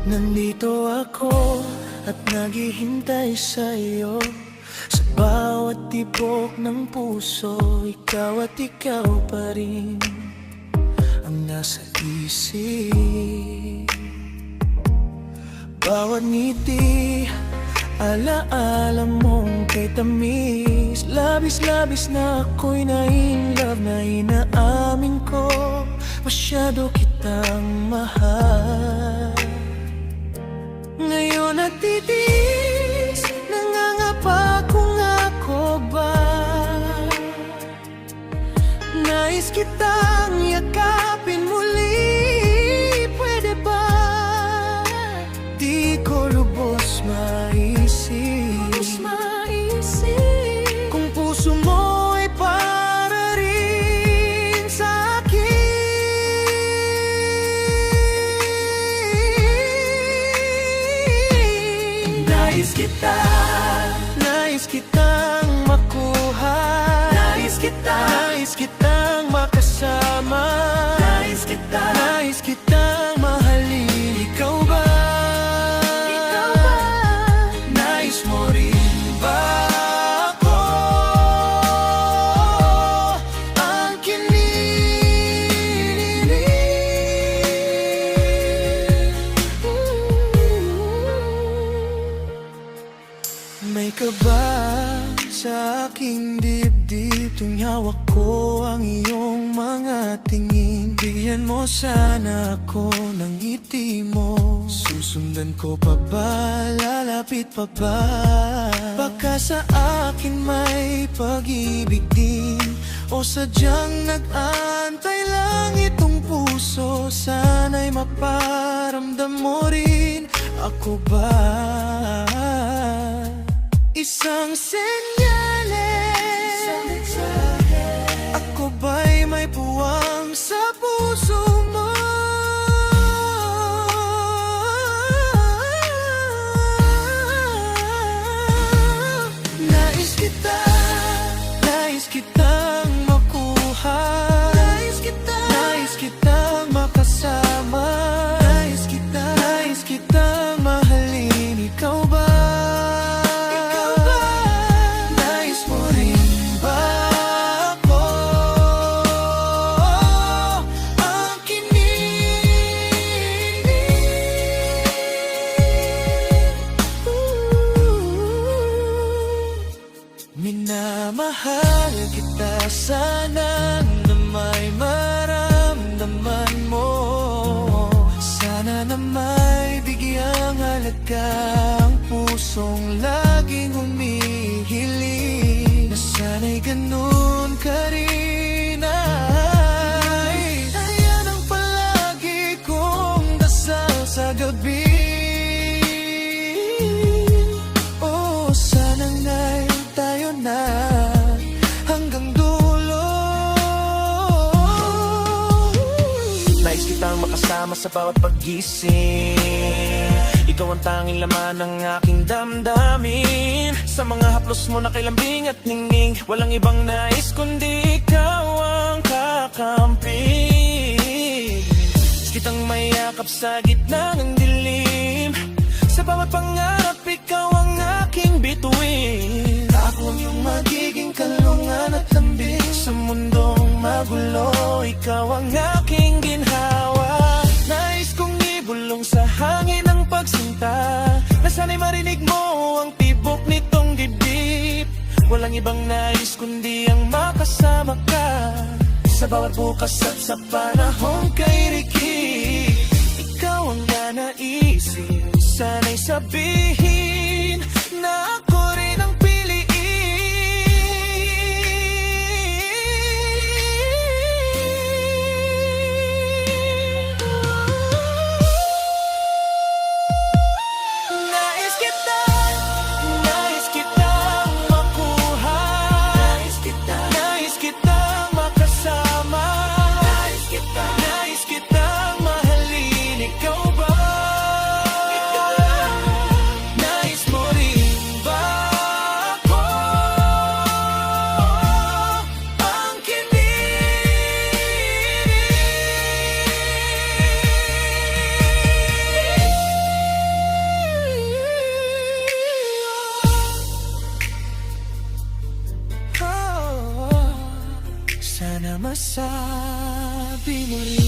Nandito ako at naghihintay sa'yo. Sa bawat tibok ng puso, ikaw at ikaw pa rin ang nasa isip. Bawat ngiti, alaala mong kay tamis. Labis-labis na ako'y na-in-love na inaamin ko. Masyado kitang mahal. Ngayon natitiis, nangangapa kung ako ba nais kitang yakapin muli. Pwede ba? Di ko lubos maisip kung puso mo ay para rin sa akin. Nais kitang makuha. Nais kitang makasama. Nais kitang mahalin. Ikaw ba? Nais mo rin ba ako? Ang kinilig. May kaba sa aking dibdib tuwing hawak ko ang iyong mga tingin. Bigyan mo sana ako ng ngiti mo. Susundan ko pa ba? Lalapit pa ba? Baka sa akin may pag-ibig din, o sadyang nag-antay lang itong puso. Sana'y maparamdam mo rin. Ako ba isang senyales? Ako ba'y may puwang sa puso mo? Nais kitang makuha. Nais kitang makasama. Nais kitang mahalin. Ikaw ba? Minamahal kita, sana na may maramdaman mo. Sana na may bigyang halaga ang pusong laging humihiling. Na sana'y ganun ka rin ay ayan ang palagi kong dasal sa gabi. Oh, sana'y tayo na hanggang dulo. Nais kitang makasama sa bawat paggising. Ikaw ang tanging laman ng aking damdamin. Sa mga haplos mo na kay lambing at ningning, walang ibang nais kundi ikaw ang kakampi. Kitang mayakap sa gitna ng dilim. Sa bawat pangarap, ikaw ang aking bituin. Ako ang iyong magiging kalungan at lambing. Sa mundong magulo, ikaw ang aking ginhawa. Nais kong ibulong sa hangin ang pagsinta, na sana'y marinig mo ang tibok nitong dibdib. Walang ibang nais kundi ang makasama ka sa bawat bukas at sa panahong kay Ricky. Ikaw ang nanaisip, sana'y sabihin na ako rin ang piliin. Nais kitang makuha. Nais kitang makasama. Nais kitang masabi mo rin.